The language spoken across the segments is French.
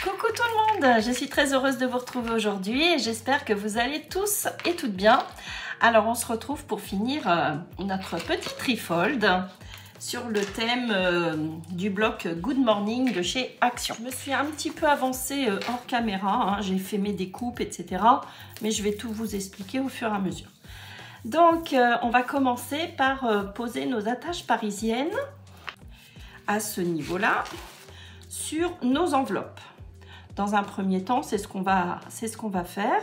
Coucou tout le monde, je suis très heureuse de vous retrouver aujourd'hui et j'espère que vous allez tous et toutes bien. Alors on se retrouve pour finir notre petit trifold sur le thème du bloc Good Morning de chez Action. Je me suis un petit peu avancée hors caméra, hein, j'ai fait mes découpes etc. Mais je vais tout vous expliquer au fur et à mesure. Donc on va commencer par poser nos attaches parisiennes à ce niveau-là sur nos enveloppes. Dans un premier temps, c'est ce qu'on va faire.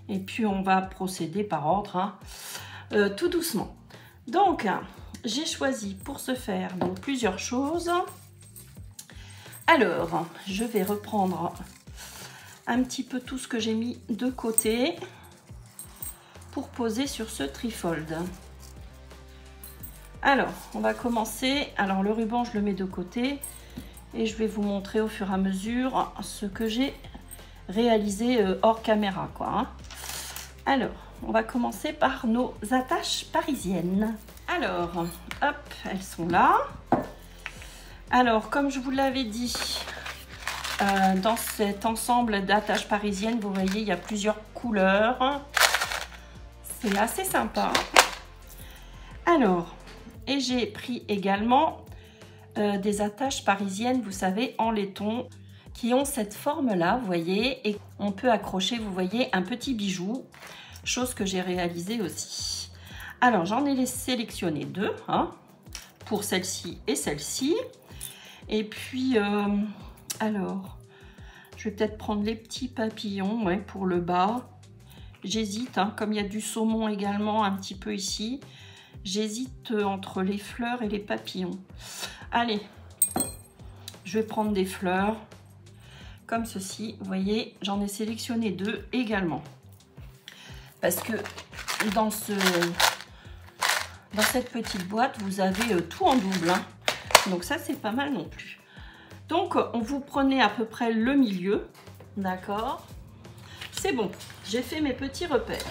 Et puis, on va procéder par ordre, hein, tout doucement. Donc, j'ai choisi pour ce faire donc, plusieurs choses. Alors, je vais reprendre un petit peu tout ce que j'ai mis de côté pour poser sur ce trifold. Alors, on va commencer. Alors, le ruban, je le mets de côté. Et je vais vous montrer au fur et à mesure ce que j'ai réalisé hors caméra, quoi, hein. Alors, on va commencer par nos attaches parisiennes. Alors, hop, elles sont là. Alors, comme je vous l'avais dit, dans cet ensemble d'attaches parisiennes, vous voyez, il y a plusieurs couleurs. C'est assez sympa. Alors, et j'ai pris également des attaches parisiennes, vous savez, en laiton, qui ont cette forme-là, vous voyez, et on peut accrocher, vous voyez, un petit bijou, chose que j'ai réalisée aussi. Alors, j'en ai sélectionné deux, hein, pour celle-ci et celle-ci. Et puis, alors, je vais peut-être prendre les petits papillons, ouais, pour le bas. J'hésite, hein, comme il y a du saumon également un petit peu ici. J'hésite entre les fleurs et les papillons. Allez, je vais prendre des fleurs comme ceci. Vous voyez, j'en ai sélectionné deux également. Parce que dans cette petite boîte, vous avez tout en double, hein. Donc ça, c'est pas mal non plus. Donc, on vous prenez à peu près le milieu. D'accord? C'est bon, j'ai fait mes petits repères.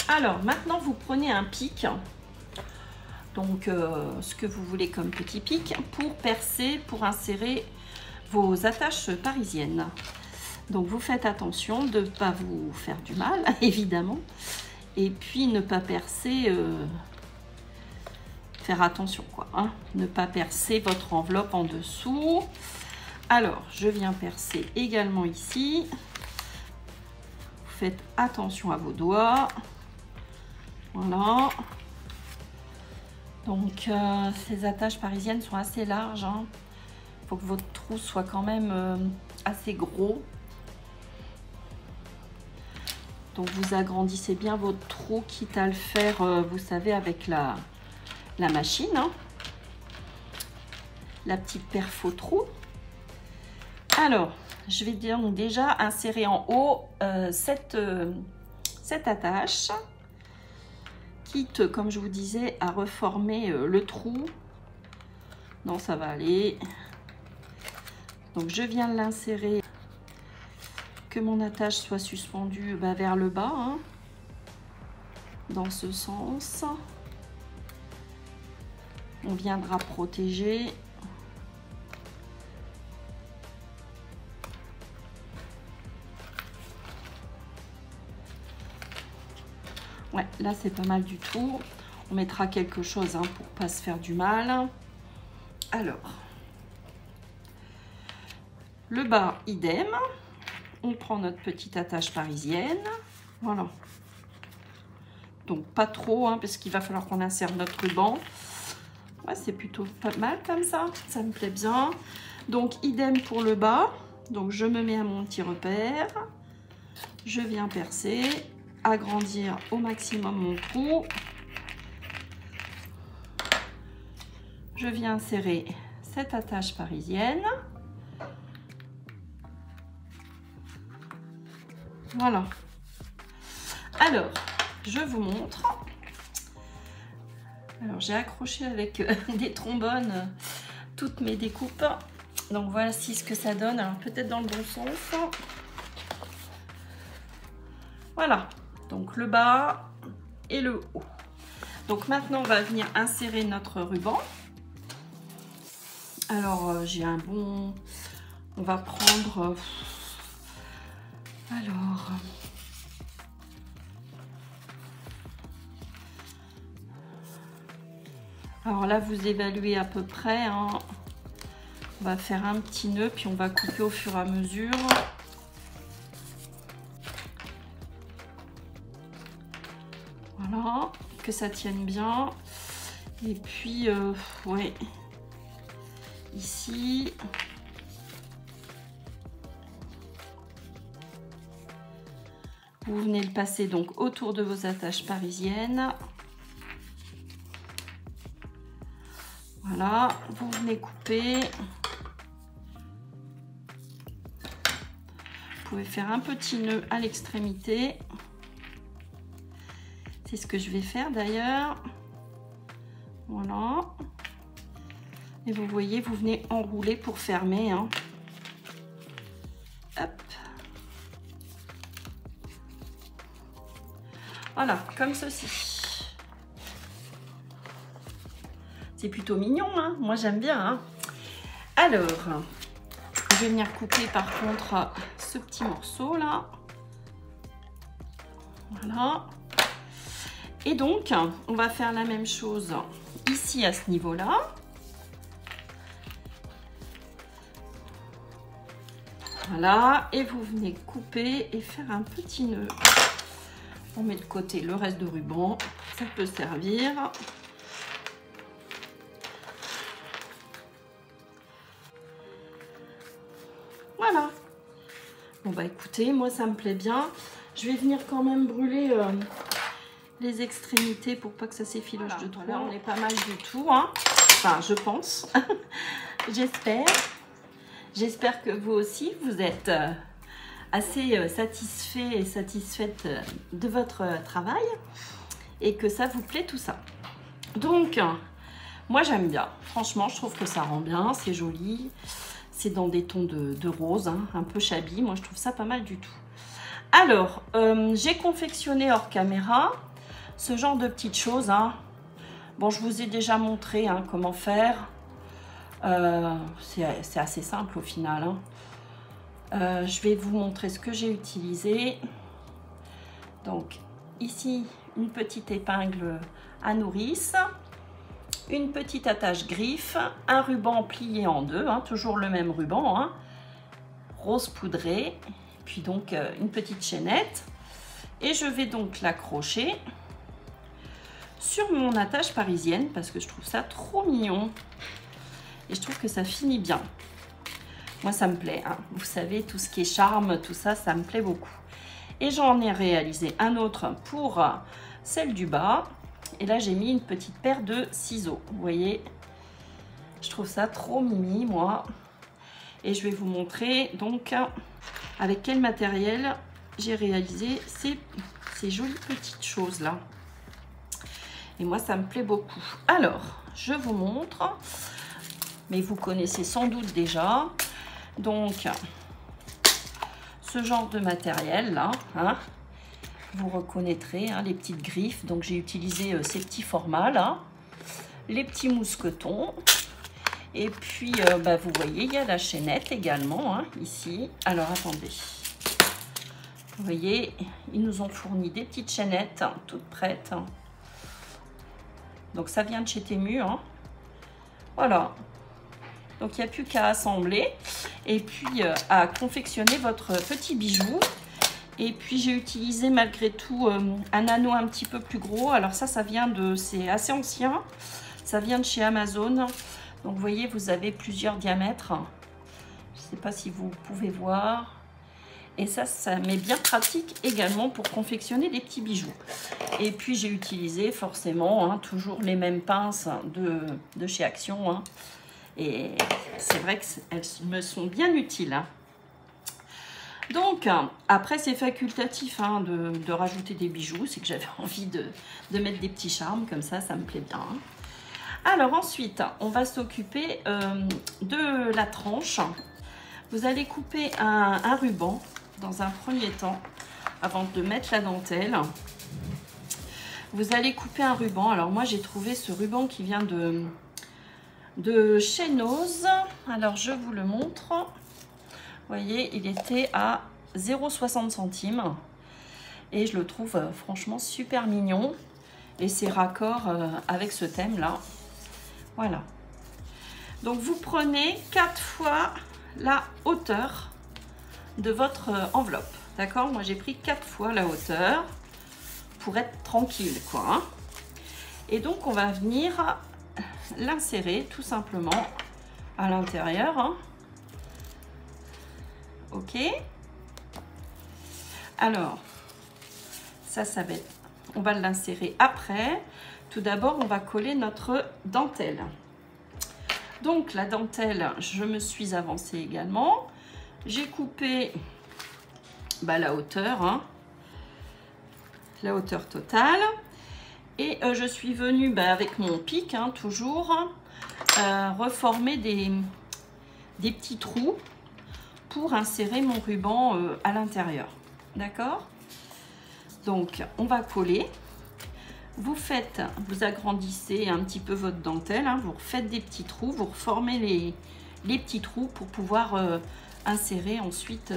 Alors, maintenant, vous prenez un pic. Donc, ce que vous voulez comme petit pic pour percer, pour insérer vos attaches parisiennes. Donc, vous faites attention de ne pas vous faire du mal, évidemment. Et puis, ne pas percer, faire attention, quoi, hein, ne pas percer votre enveloppe en dessous. Alors, je viens percer également ici. Vous faites attention à vos doigts. Voilà. Donc, ces attaches parisiennes sont assez larges, hein. Il faut que votre trou soit quand même assez gros. Donc, vous agrandissez bien votre trou, quitte à le faire, vous savez, avec la machine, hein. La petite perfo trou. Alors, je vais donc déjà insérer en haut cette attache. Quitte, comme je vous disais, à reformer le trou. Non, ça va aller. Donc, je viens l'insérer, que mon attache soit suspendue vers le bas, hein, dans ce sens. On viendra protéger. Ouais, là c'est pas mal du tout. On mettra quelque chose, hein, pour pas se faire du mal. Alors, le bas, idem. On prend notre petite attache parisienne. Voilà. Donc pas trop, hein, parce qu'il va falloir qu'on insère notre ruban. Ouais, c'est plutôt pas mal comme ça. Ça me plaît bien. Donc idem pour le bas. Donc je me mets à mon petit repère. Je viens percer. Agrandir au maximum mon trou. Je viens insérer cette attache parisienne. Voilà. Alors, je vous montre. Alors, j'ai accroché avec des trombones toutes mes découpes. Donc, voici ce que ça donne. Alors, peut-être dans le bon sens. Voilà. Donc, le bas et le haut. Donc, maintenant, on va venir insérer notre ruban. Alors, j'ai un bon On va prendre... Alors là, vous évaluez à peu près. Hein. On va faire un petit nœud, puis on va couper au fur et à mesure. Voilà, que ça tienne bien. Et puis, ouais, ici. Vous venez le passer donc autour de vos attaches parisiennes. Voilà, vous venez couper. Vous pouvez faire un petit nœud à l'extrémité. C'est ce que je vais faire d'ailleurs. Voilà. Et vous voyez, vous venez enrouler pour fermer. Hein. Hop. Voilà, comme ceci. C'est plutôt mignon, hein. Moi j'aime bien. Hein. Alors, je vais venir couper par contre ce petit morceau là. Voilà. Et donc, on va faire la même chose ici à ce niveau-là. Voilà, et vous venez couper et faire un petit nœud. On met de côté le reste de ruban, ça peut servir. Voilà. Bon bah écoutez, moi ça me plaît bien. Je vais venir quand même brûler les extrémités pour pas que ça s'effiloche de trop. Là on est pas mal du tout, hein. Enfin je pense. J'espère. J'espère que vous aussi vous êtes assez satisfait et satisfaite de votre travail et que ça vous plaît tout ça. Donc moi j'aime bien. Franchement je trouve que ça rend bien, c'est joli. C'est dans des tons de rose, hein, un peu shabby. Moi, je trouve ça pas mal du tout. Alors, j'ai confectionné hors caméra ce genre de petites choses. Hein. Bon, je vous ai déjà montré hein, comment faire. C'est assez simple au final. Hein. Je vais vous montrer ce que j'ai utilisé. Donc, ici, une petite épingle à nourrice. Une petite attache griffe, un ruban plié en deux, hein, toujours le même ruban, hein, rose poudré, puis donc une petite chaînette. Et je vais donc l'accrocher sur mon attache parisienne parce que je trouve ça trop mignon. Et je trouve que ça finit bien. Moi, ça me plaît. Hein. Vous savez, tout ce qui est charme, tout ça, ça me plaît beaucoup. Et j'en ai réalisé un autre pour celle du bas. Et là, j'ai mis une petite paire de ciseaux. Vous voyez, je trouve ça trop mimi, moi. Et je vais vous montrer donc avec quel matériel j'ai réalisé ces jolies petites choses-là. Et moi, ça me plaît beaucoup. Alors, je vous montre. Mais vous connaissez sans doute déjà. Donc, ce genre de matériel-là, hein. Vous reconnaîtrez hein, les petites griffes. Donc, j'ai utilisé ces petits formats là. Les petits mousquetons. Et puis, vous voyez, il y a la chaînette également, hein, ici. Alors, attendez. Vous voyez, ils nous ont fourni des petites chaînettes hein, toutes prêtes. Donc, ça vient de chez Temu. Hein. Voilà. Donc, il n'y a plus qu'à assembler. Et puis, à confectionner votre petit bijou. Et puis j'ai utilisé malgré tout un anneau un petit peu plus gros. Alors ça vient de, c'est assez ancien. Ça vient de chez Amazon. Donc vous voyez, vous avez plusieurs diamètres. Je ne sais pas si vous pouvez voir. Et ça m'est bien pratique également pour confectionner des petits bijoux. Et puis j'ai utilisé forcément hein, toujours les mêmes pinces de chez Action. Hein. Et c'est vrai qu'elles me sont bien utiles. Hein. Donc, après, c'est facultatif hein, de rajouter des bijoux. C'est que j'avais envie de mettre des petits charmes. Comme ça, ça me plaît bien. Alors, ensuite, on va s'occuper de la tranche. Vous allez couper un ruban dans un premier temps, avant de mettre la dentelle. Vous allez couper un ruban. Alors, moi, j'ai trouvé ce ruban qui vient de chez Nose. Alors, je vous le montre. voyez, il était à 0,60 centimes. Et je le trouve franchement super mignon. Et c'est raccord avec ce thème-là. Voilà. Donc, vous prenez 4 fois la hauteur de votre enveloppe. D'accord? Moi, j'ai pris 4 fois la hauteur pour être tranquille, quoi. Hein. Et donc, on va venir l'insérer tout simplement à l'intérieur. Hein. Ok? Alors, ça va être... On va l'insérer après. Tout d'abord, on va coller notre dentelle. Donc, la dentelle, je me suis avancée également. J'ai coupé la hauteur, hein, la hauteur totale. Et je suis venue avec mon pic, hein, toujours, reformer des petits trous pour insérer mon ruban à l'intérieur. D'accord? Donc, on va coller. Vous agrandissez un petit peu votre dentelle, hein, vous refaites des petits trous, vous reformez les petits trous pour pouvoir insérer ensuite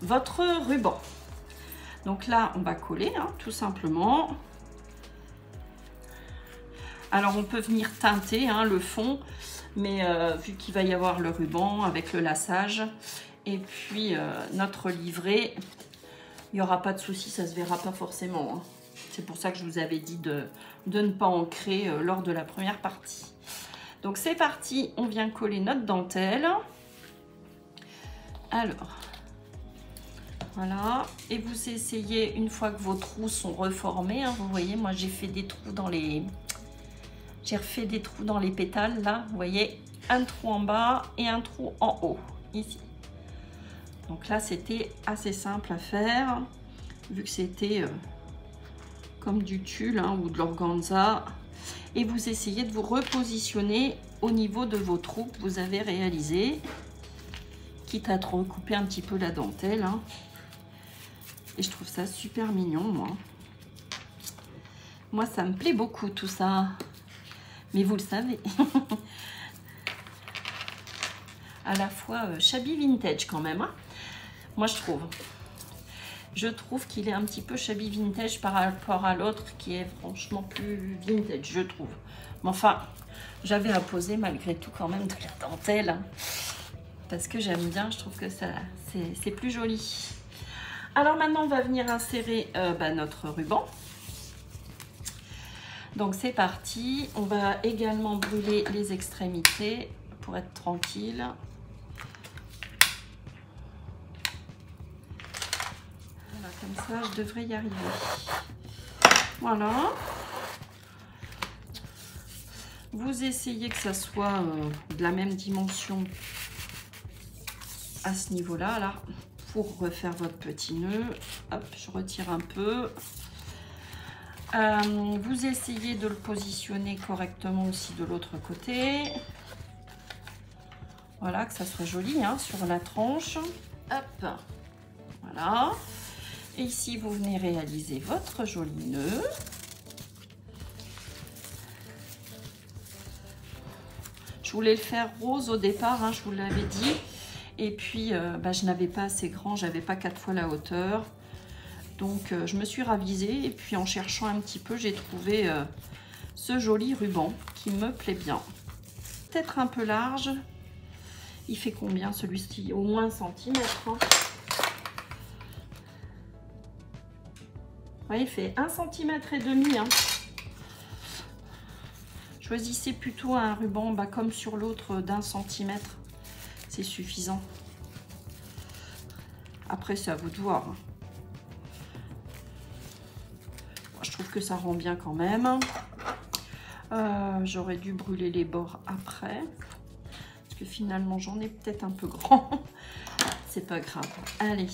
votre ruban. Donc là, on va coller, hein, tout simplement. Alors, on peut venir teinter hein, le fond, mais vu qu'il va y avoir le ruban avec le laçage et puis notre livret, il n'y aura pas de souci, ça ne se verra pas forcément. Hein. C'est pour ça que je vous avais dit de ne pas ancrer lors de la première partie. Donc c'est parti, on vient coller notre dentelle. Alors, voilà. Et vous essayez, une fois que vos trous sont reformés, hein, vous voyez, moi j'ai fait des trous dans les... J'ai refait des trous dans les pétales, là, vous voyez, un trou en bas et un trou en haut, ici. Donc là, c'était assez simple à faire, vu que c'était... comme du tulle hein, ou de l'organza, et vous essayez de vous repositionner au niveau de vos trous que vous avez réalisés, quitte à recouper un petit peu la dentelle hein. Et je trouve ça super mignon, moi ça me plaît beaucoup tout ça, mais vous le savez. À la fois shabby vintage quand même hein. Moi je trouve qu'il est un petit peu shabby vintage par rapport à l'autre qui est franchement plus vintage, je trouve. Mais enfin, j'avais à poser malgré tout quand même de la dentelle. Hein, parce que j'aime bien, je trouve que c'est plus joli. Alors maintenant, on va venir insérer notre ruban. Donc c'est parti. On va également brûler les extrémités pour être tranquille. Comme ça, je devrais y arriver. Voilà. Vous essayez que ça soit de la même dimension à ce niveau-là, là, pour refaire votre petit nœud. Hop, je retire un peu. Vous essayez de le positionner correctement aussi de l'autre côté. Voilà, que ça soit joli hein, sur la tranche. Hop, voilà. Et ici, vous venez réaliser votre joli nœud. Je voulais le faire rose au départ, hein, je vous l'avais dit. Et puis, je n'avais pas assez grand, j'avais pas 4 fois la hauteur. Donc, je me suis ravisée. Et puis, en cherchant un petit peu, j'ai trouvé ce joli ruban qui me plaît bien. Peut-être un peu large. Il fait combien celui-ci? Au moins 1 centimètre. Hein. Ouais, il fait 1,5 cm. Hein. Choisissez plutôt un ruban comme sur l'autre d'1 centimètre. C'est suffisant. Après, c'est à vous de voir. Moi, je trouve que ça rend bien quand même. J'aurais dû brûler les bords après. Parce que finalement, j'en ai peut-être un peu grand. C'est pas grave. Allez,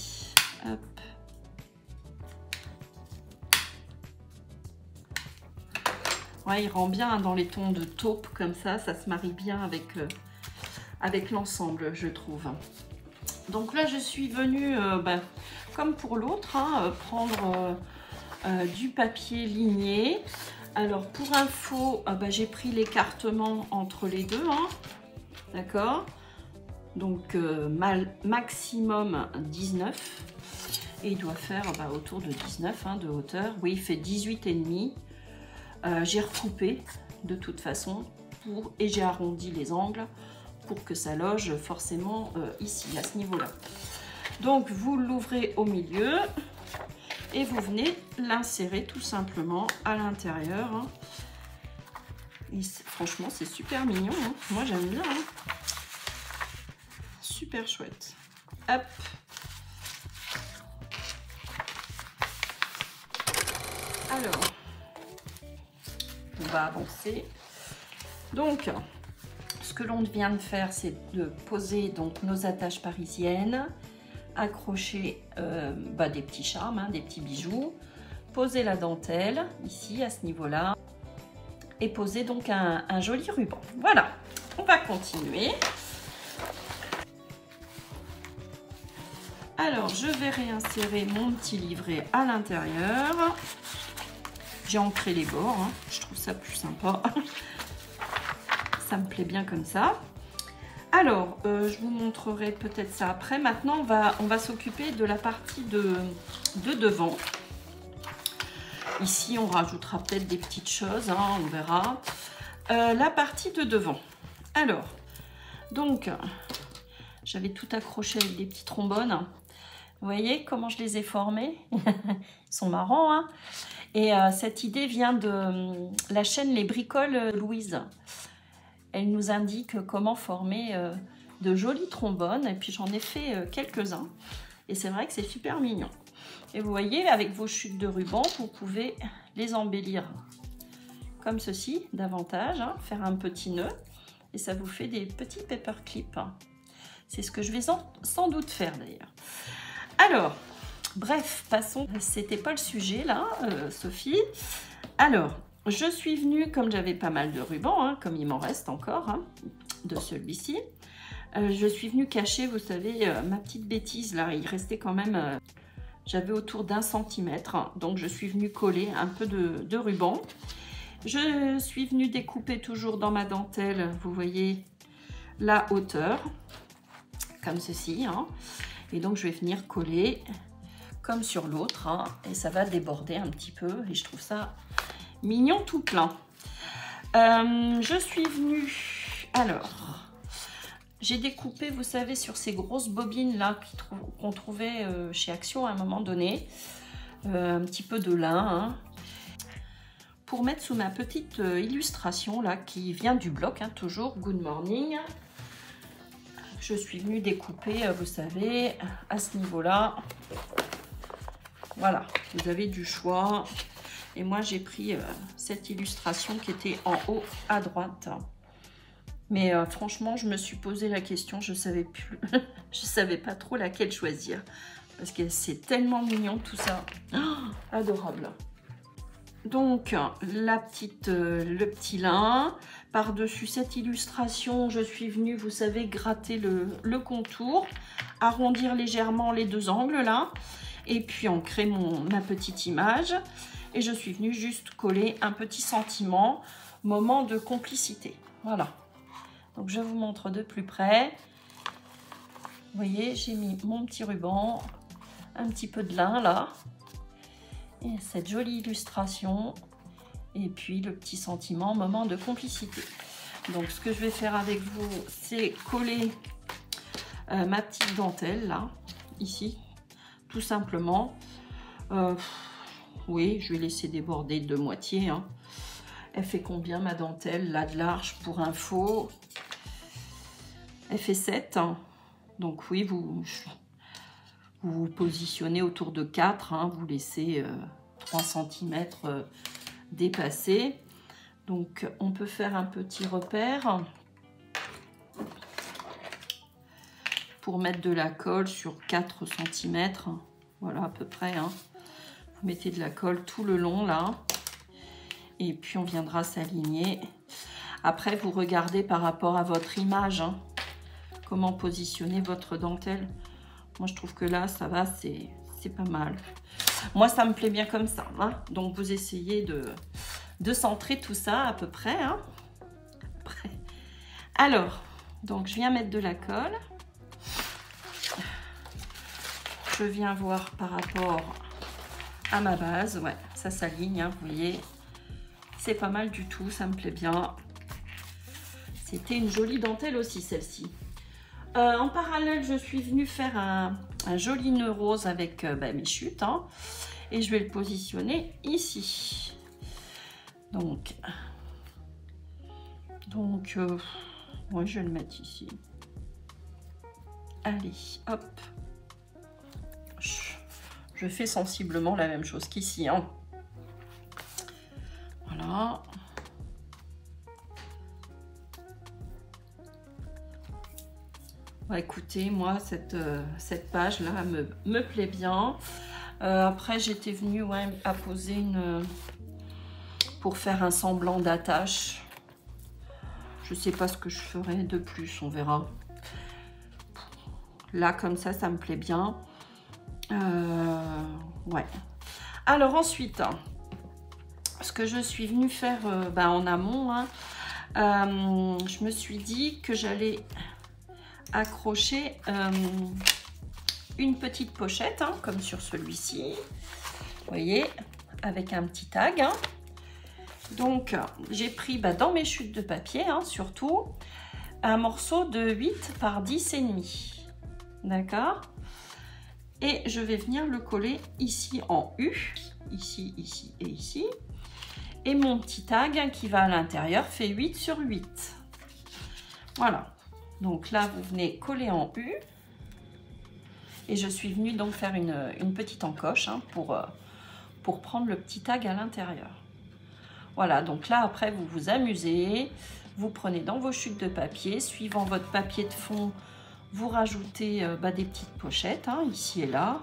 hop. Ouais, il rend bien dans les tons de taupe comme ça se marie bien avec l'ensemble, je trouve. Donc là, je suis venue, comme pour l'autre, hein, prendre du papier ligné. Alors, pour info, j'ai pris l'écartement entre les deux, hein, d'accord? Donc maximum 19. Et il doit faire autour de 19 de hauteur. Oui, il fait 18,5. J'ai recoupé de toute façon et j'ai arrondi les angles pour que ça loge forcément ici, à ce niveau-là. Donc vous l'ouvrez au milieu et vous venez l'insérer tout simplement à l'intérieur. Franchement, c'est super mignon. Moi, j'aime bien. Super chouette. Hop. Alors, on va avancer. Donc, ce que l'on vient de faire, c'est de poser donc nos attaches parisiennes, accrocher des petits charmes, des petits bijoux, poser la dentelle ici à ce niveau-là et poser donc un joli ruban. Voilà, on va continuer. Alors, je vais réinsérer mon petit livret à l'intérieur. J'ai ancré les bords, je trouve ça plus sympa. Ça me plaît bien comme ça. Alors, je vous montrerai peut-être ça après. Maintenant, on va s'occuper de la partie de devant. Ici, on rajoutera peut-être des petites choses, on verra. La partie de devant. Alors, donc, j'avais tout accroché avec des petits trombones. Vous voyez comment je les ai formés? Ils sont marrants, Et cette idée vient de la chaîne Les Bricoles Louise. Elle nous indique comment former de jolis trombones. Et puis j'en ai fait quelques-uns. Et c'est vrai que c'est super mignon. Et vous voyez, avec vos chutes de ruban, vous pouvez les embellir comme ceci, davantage. Faire un petit nœud. Et ça vous fait des petits paperclips. C'est ce que je vais sans doute faire d'ailleurs. Alors, bref, passons. C'était pas le sujet là, Sophie. Alors, je suis venue, comme j'avais pas mal de rubans, comme il m'en reste encore, de celui-ci. Je suis venue cacher, vous savez, ma petite bêtise là. Il restait quand même, j'avais autour d'1 centimètre. Donc, je suis venue coller un peu de ruban. Je suis venue découper toujours dans ma dentelle, vous voyez, la hauteur, comme ceci. Et donc, je vais venir coller comme sur l'autre, et ça va déborder un petit peu, et je trouve ça mignon tout plein. Je suis venue, alors, j'ai découpé, vous savez, sur ces grosses bobines là qu'on trouvait chez Action à un moment donné, un petit peu de lin, pour mettre sous ma petite illustration là, qui vient du bloc, toujours, Good Morning. Je suis venue découper, vous savez, à ce niveau-là. Voilà, vous avez du choix. Et moi, j'ai pris cette illustration qui était en haut à droite. Mais franchement, je me suis posé la question, je savais plus. Je savais pas trop laquelle choisir. Parce que c'est tellement mignon tout ça. Oh, adorable. Donc, le petit lin. Par-dessus cette illustration, je suis venue, vous savez, gratter le contour, arrondir légèrement les deux angles là, et puis ancrer ma petite image. Et je suis venue juste coller un petit sentiment, moment de complicité. Voilà. Donc, je vous montre de plus près. Vous voyez, j'ai mis mon petit ruban, un petit peu de lin là. Et cette jolie illustration, et puis le petit sentiment, moment de complicité. Donc ce que je vais faire avec vous, c'est coller ma petite dentelle là, ici, tout simplement. Oui, je vais laisser déborder de moitié. Elle fait combien ma dentelle là de large pour info? Elle fait 7. Donc oui, vous vous positionnez autour de 4, vous laissez 3 cm dépasser. Donc on peut faire un petit repère pour mettre de la colle sur 4 cm. Voilà à peu près. Vous mettez de la colle tout le long là. Et puis on viendra s'aligner. Après vous regardez par rapport à votre image, comment positionner votre dentelle. Moi, je trouve que là, ça va, c'est pas mal. Moi, ça me plaît bien comme ça. Donc, vous essayez de centrer tout ça à peu près. Alors, donc, je viens mettre de la colle. je viens voir par rapport à ma base. Ouais, ça s'aligne, hein, vous voyez. C'est pas mal du tout, ça me plaît bien. C'était une jolie dentelle aussi, celle-ci. En parallèle, je suis venue faire un joli nœud rose avec mes chutes. Hein, et je vais le positionner ici. Donc moi, je vais le mettre ici. Allez, hop. Je fais sensiblement la même chose qu'ici. Hein. Voilà. Bah, écoutez, moi, cette page-là me plaît bien. Après, j'étais venue apposer pour faire un semblant d'attache. Je ne sais pas ce que je ferai de plus, on verra. Là, comme ça me plaît bien. Ouais. Alors ensuite, ce que je suis venue faire en amont, hein, je me suis dit que j'allais accrocher une petite pochette, hein, comme sur celui-ci. Vous voyez, avec un petit tag. Hein. Donc, j'ai pris dans mes chutes de papier, hein, surtout, un morceau de 8 par 10,5. D'accord? Et je vais venir le coller ici en U, ici, ici et ici. Et mon petit tag qui va à l'intérieur fait 8 sur 8. Voilà. Donc là, vous venez coller en U. Et je suis venue donc faire une petite encoche hein, pour prendre le petit tag à l'intérieur. Voilà, donc là, après, vous vous amusez. Vous prenez dans vos chutes de papier, suivant votre papier de fond, vous rajoutez des petites pochettes, hein, ici et là,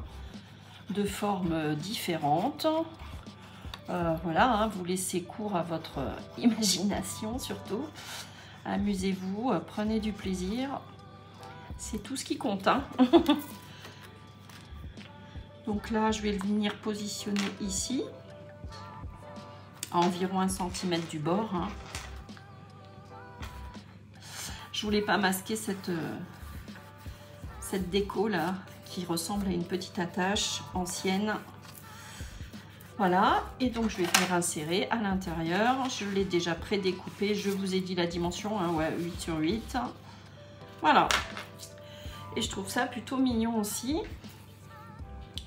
de formes différentes. Voilà, hein, vous laissez cours à votre imagination surtout. Amusez-vous, prenez du plaisir. C'est tout ce qui compte. Hein. Donc là, je vais venir positionner ici, à environ 1 cm du bord. Hein. Je voulais pas masquer cette déco là qui ressemble à une petite attache ancienne. Voilà, et donc je vais venir insérer à l'intérieur. Je l'ai déjà pré-découpé, je vous ai dit la dimension, hein, ouais, 8 sur 8. Voilà, et je trouve ça plutôt mignon aussi.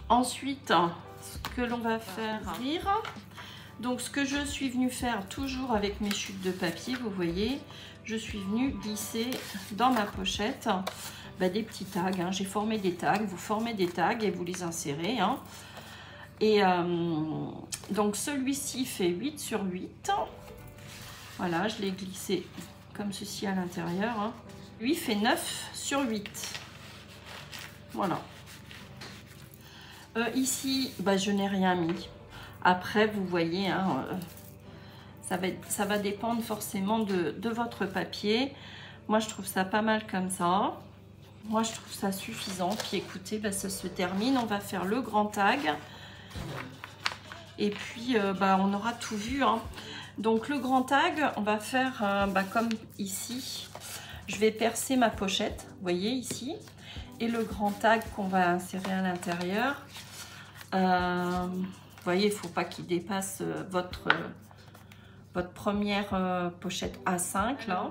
Ensuite, ce que l'on va faire, donc ce que je suis venue faire toujours avec mes chutes de papier, vous voyez, je suis venue glisser dans ma pochette des petits tags. Hein. J'ai formé des tags, vous formez des tags et vous les insérez. Hein. Et donc celui-ci fait 8 sur 8. Voilà, je l'ai glissé comme ceci à l'intérieur. Hein. Lui fait 9 sur 8. Voilà. Ici, je n'ai rien mis. Après, vous voyez, hein, ça va dépendre forcément de votre papier. Moi, je trouve ça pas mal comme ça. Moi, je trouve ça suffisant. Puis écoutez, ça se termine. On va faire le grand tag. Et puis, on aura tout vu. Hein. Donc, le grand tag, on va faire comme ici. Je vais percer ma pochette, vous voyez, ici. Et le grand tag qu'on va insérer à l'intérieur. Vous voyez, il ne faut pas qu'il dépasse votre première pochette A5 là.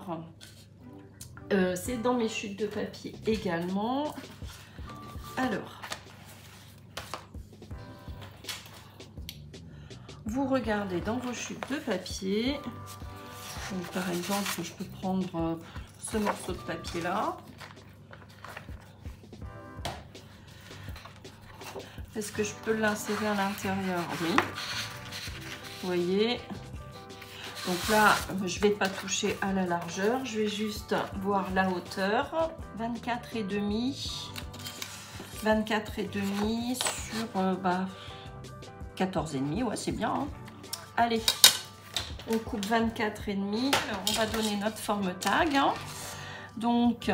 C'est dans mes chutes de papier également. Alors, vous regardez dans vos chutes de papier. Donc, par exemple, je peux prendre ce morceau de papier là. Est-ce que je peux l'insérer à l'intérieur? Oui. Vous voyez. Donc là, je ne vais pas toucher à la largeur. Je vais juste voir la hauteur. 24,5. 24,5 sur 14,5. Ouais, c'est bien. Hein. Allez, on coupe 24,5. Alors, on va donner notre forme tag. Hein. Donc,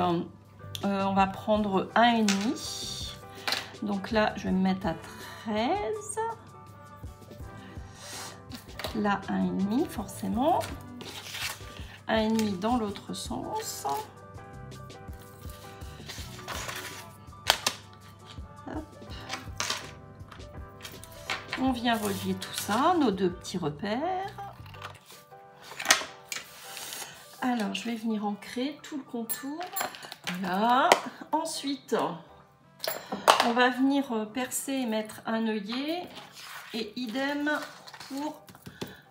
on va prendre 1,5. Donc là, je vais me mettre à 13. Là, 1,5 forcément. 1,5 dans l'autre sens. Hop. On vient relier tout ça, nos deux petits repères. Alors, je vais venir ancrer tout le contour. Voilà. Ensuite, on va venir percer et mettre un œillet. Et idem pour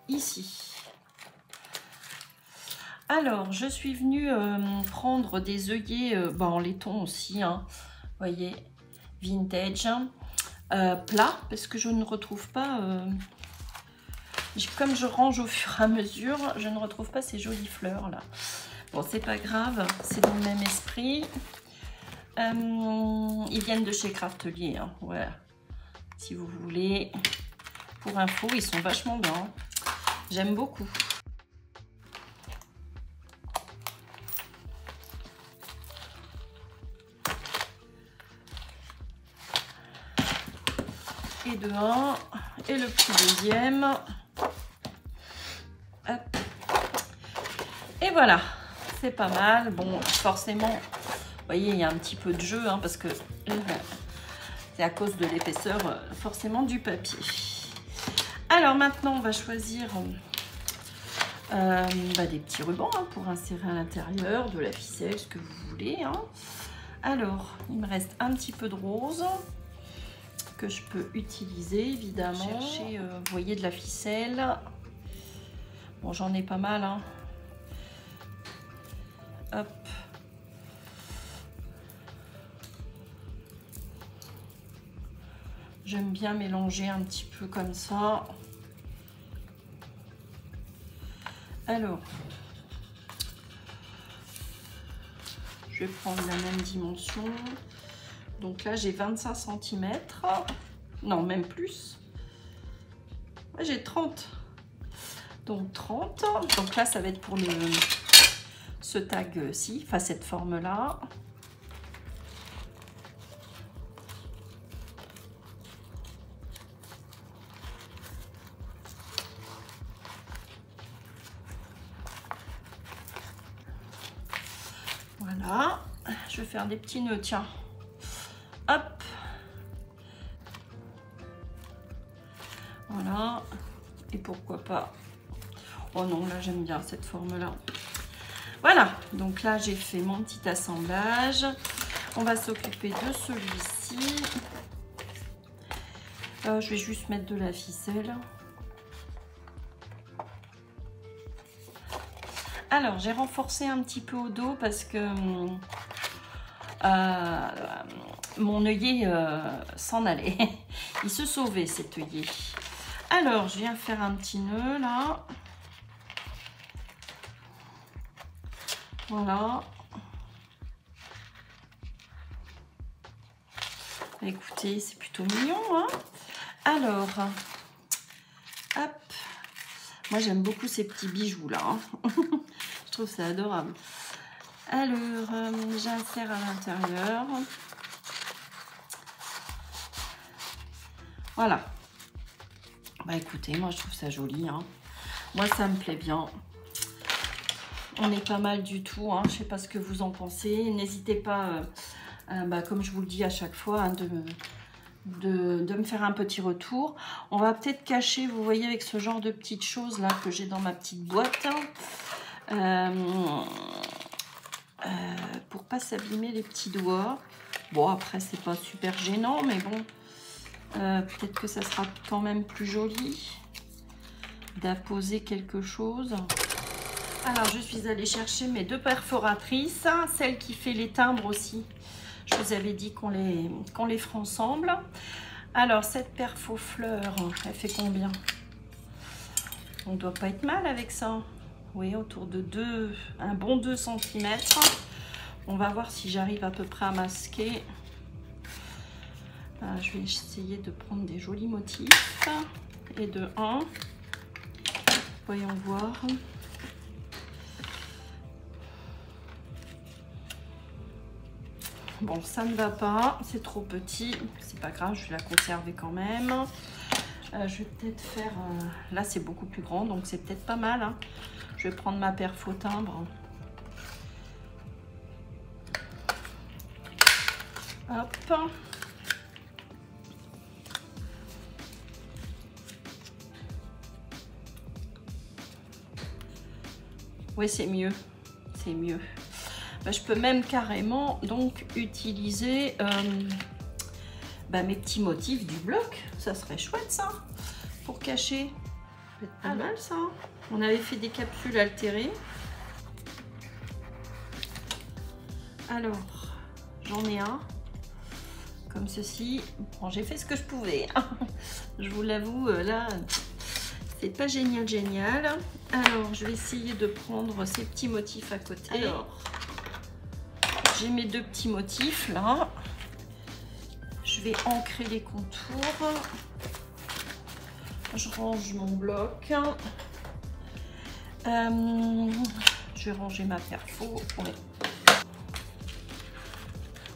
ici. Alors, je suis venue prendre des œillets en laiton aussi. Hein, vous voyez, vintage. Plat, parce que je ne retrouve pas... comme je range au fur et à mesure, je ne retrouve pas ces jolies fleurs là. Bon, c'est pas grave, c'est dans le même esprit. Ils viennent de chez Craftelier, hein, voilà. Si vous voulez, pour info, ils sont vachement bien. J'aime beaucoup. Et de un, et le petit deuxième. Hop. Et voilà, c'est pas mal. Bon, forcément, vous voyez, il y a un petit peu de jeu, hein, parce que c'est à cause de l'épaisseur, forcément, du papier. Alors maintenant, on va choisir des petits rubans hein, pour insérer à l'intérieur, de la ficelle, ce que vous voulez. Hein. Alors, il me reste un petit peu de rose que je peux utiliser, évidemment. Chercher, vous voyez, de la ficelle. Bon, j'en ai pas mal, hein. Hop. J'aime bien mélanger un petit peu comme ça. Alors, je vais prendre la même dimension. Donc là, j'ai 25 cm. Non, même plus. J'ai 30. Donc 30. Donc là, ça va être pour ce tag-ci, enfin cette forme-là. Voilà. Je vais faire des petits nœuds, tiens. Hop. Voilà. Et pourquoi pas. Oh non, là j'aime bien cette forme-là. Voilà. Donc là j'ai fait mon petit assemblage. On va s'occuper de celui-ci. Je vais juste mettre de la ficelle. Alors j'ai renforcé un petit peu au dos parce que mon œillet s'en allait. Il se sauvait cet œillet. Alors, je viens faire un petit nœud là. Voilà. Écoutez, c'est plutôt mignon, hein. Alors, hop. Moi, j'aime beaucoup ces petits bijoux là. Hein. Je trouve ça adorable. Alors, j'insère à l'intérieur. Voilà. Bah écoutez, moi je trouve ça joli. Hein. Moi, ça me plaît bien. On est pas mal du tout. Hein. Je sais pas ce que vous en pensez. N'hésitez pas, comme je vous le dis à chaque fois, hein, de me faire un petit retour. On va peut-être cacher, vous voyez, avec ce genre de petites choses là que j'ai dans ma petite boîte. Pour pas s'abîmer les petits doigts. Bon, après c'est pas super gênant, mais bon, peut-être que ça sera quand même plus joli d'apposer quelque chose. Alors je suis allée chercher mes deux perforatrices, celle qui fait les timbres aussi. Je vous avais dit qu'on les fera ensemble. Alors cette perfo fleur, elle fait combien? On doit pas être mal avec ça. Oui, autour de un bon 2 cm. On va voir si j'arrive à peu près à masquer. Je vais essayer de prendre des jolis motifs. Et de 1. Voyons voir. Bon, ça ne va pas. C'est trop petit. C'est pas grave, je vais la conserver quand même. Je vais peut-être faire... là, c'est beaucoup plus grand, donc c'est peut-être pas mal. Hein. Je vais prendre ma perfo timbre. Hop. Oui, c'est mieux. C'est mieux. Bah, je peux même carrément donc utiliser mes petits motifs du bloc. Ça serait chouette ça, pour cacher. Ça peut être pas mal ça. On avait fait des capsules altérées. Alors, j'en ai un. Comme ceci. Bon, j'ai fait ce que je pouvais. Je vous l'avoue, là, c'est pas génial. Alors, je vais essayer de prendre ces petits motifs à côté. Alors, j'ai mes deux petits motifs là. Je vais ancrer les contours. Je range mon bloc. Je vais ranger ma perfo. Ouais.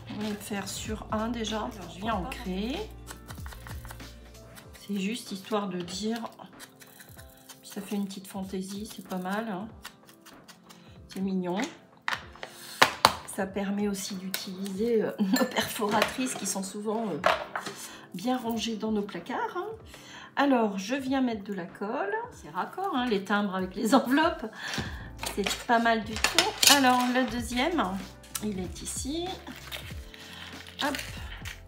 On va le faire sur un déjà. Alors, je viens ancrer. C'est juste histoire de dire. Puis ça fait une petite fantaisie, c'est pas mal. Hein. C'est mignon. Ça permet aussi d'utiliser nos perforatrices qui sont souvent bien rangées dans nos placards. Hein. Alors, je viens mettre de la colle. C'est raccord, hein, les timbres avec les enveloppes. C'est pas mal du tout. Alors, le deuxième, il est ici. Hop,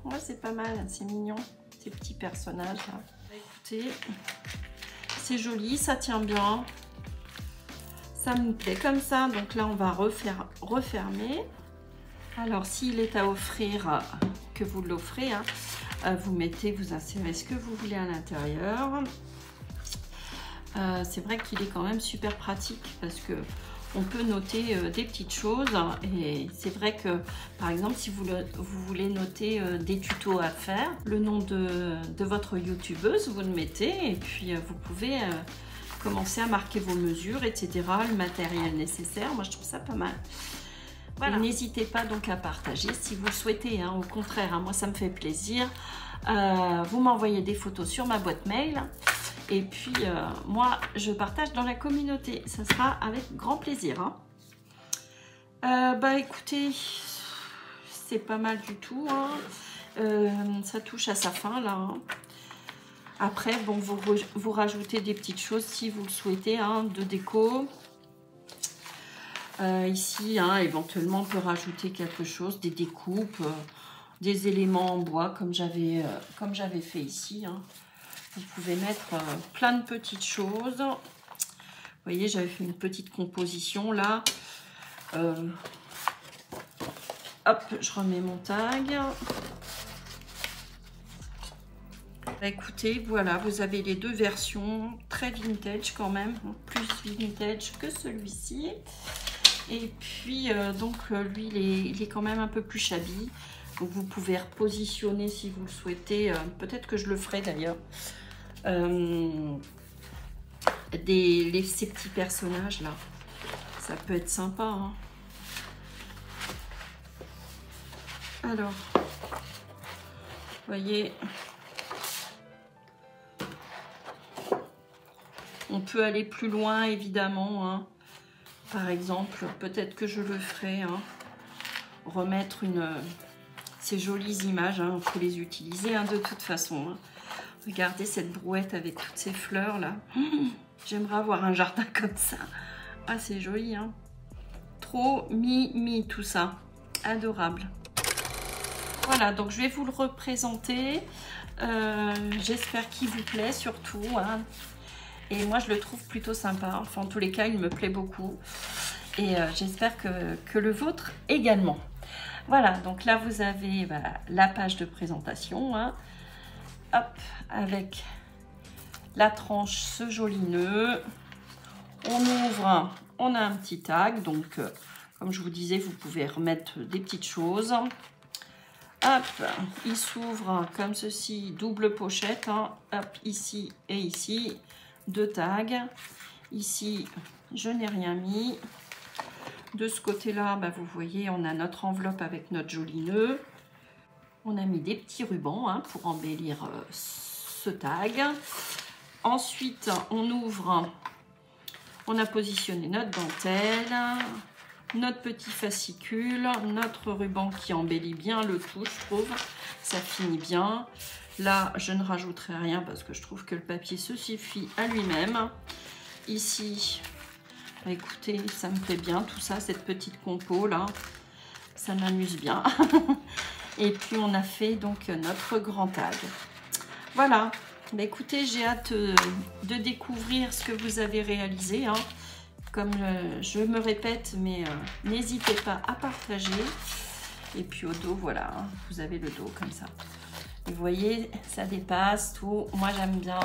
ouais, c'est pas mal, c'est mignon, ces petits personnages là. Écoutez, c'est joli, ça tient bien, ça me plaît comme ça. Donc là, on va refermer. Alors, s'il est à offrir, que vous l'offrez, hein, vous insérez ce que vous voulez à l'intérieur. C'est vrai qu'il est quand même super pratique parce que on peut noter des petites choses et c'est vrai que par exemple si vous voulez noter des tutos à faire, le nom de votre youtubeuse, vous le mettez et puis vous pouvez commencer à marquer vos mesures, etc., le matériel nécessaire. Moi je trouve ça pas mal. Voilà. N'hésitez pas donc à partager si vous le souhaitez, hein. Au contraire, hein, moi ça me fait plaisir. Vous m'envoyez des photos sur ma boîte mail. Et puis, moi, je partage dans la communauté. Ça sera avec grand plaisir. Hein. Écoutez, c'est pas mal du tout. Hein. Ça touche à sa fin, là. Hein. Après, bon, vous rajoutez des petites choses si vous le souhaitez, hein, de déco. Ici, hein, éventuellement, on peut rajouter quelque chose, des découpes, des éléments en bois, comme j'avais fait ici. Hein. Vous pouvez mettre plein de petites choses. Vous voyez, j'avais fait une petite composition là. Hop, je remets mon tag. Écoutez, voilà, vous avez les deux versions. Très vintage quand même. Plus vintage que celui-ci. Et puis, lui, il est quand même un peu plus shabby. Donc, vous pouvez repositionner si vous le souhaitez. Peut-être que je le ferai d'ailleurs. Ces petits personnages là, ça peut être sympa. Hein. Alors, vous voyez, on peut aller plus loin évidemment. Hein. Par exemple, peut-être que je le ferai. Hein. Remettre ces jolies images. Il faut les utiliser hein, de toute façon. Hein. Regardez cette brouette avec toutes ces fleurs là. J'aimerais avoir un jardin comme ça. Ah, c'est joli, hein. Trop mimi tout ça. Adorable. Voilà, donc je vais vous le représenter. J'espère qu'il vous plaît surtout. Hein. Et moi, je le trouve plutôt sympa. Enfin, en tous les cas, il me plaît beaucoup. Et j'espère que le vôtre également. Voilà, donc là, vous avez la page de présentation. Hein. Hop, avec la tranche, ce joli nœud. On ouvre, on a un petit tag. Donc, comme je vous disais, vous pouvez remettre des petites choses. Hop, il s'ouvre comme ceci, double pochette. Hein. Hop, ici et ici, deux tags. Ici, je n'ai rien mis. De ce côté-là, vous voyez, on a notre enveloppe avec notre joli nœud. On a mis des petits rubans hein, pour embellir ce tag. Ensuite, on ouvre, on a positionné notre dentelle, notre petit fascicule, notre ruban qui embellit bien le tout, je trouve. Ça finit bien. Là, je ne rajouterai rien parce que je trouve que le papier se suffit à lui-même. Ici, Bah, écoutez, ça me plaît bien tout ça, cette petite compo là. Ça m'amuse bien. Et puis on a fait donc notre grand tag. Voilà. Bah, écoutez, j'ai hâte de découvrir ce que vous avez réalisé. Hein. Comme je me répète, mais n'hésitez pas à partager. Et puis au dos, voilà, hein, vous avez le dos comme ça. Et vous voyez, ça dépasse tout. Moi, j'aime bien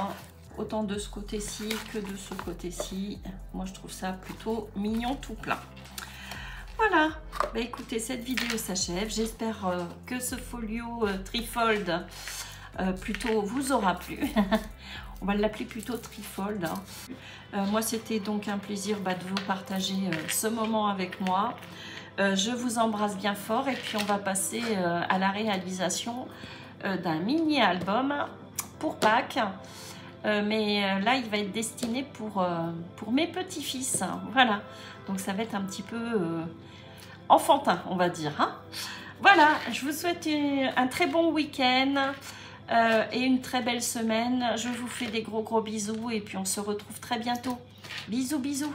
autant de ce côté-ci que de ce côté-ci. Moi, je trouve ça plutôt mignon tout plein. Voilà. Bah, écoutez, cette vidéo s'achève. J'espère que ce folio trifold plutôt vous aura plu. On va l'appeler plutôt trifold. Hein. Moi, c'était donc un plaisir de vous partager ce moment avec moi. Je vous embrasse bien fort et puis on va passer à la réalisation d'un mini-album pour Pâques. Mais là, il va être destiné pour mes petits-fils. Voilà. Donc, ça va être un petit peu enfantin, on va dire. Hein. Voilà. Je vous souhaite un très bon week-end. Et une très belle semaine. Je vous fais des gros bisous et puis on se retrouve très bientôt. Bisous, bisous.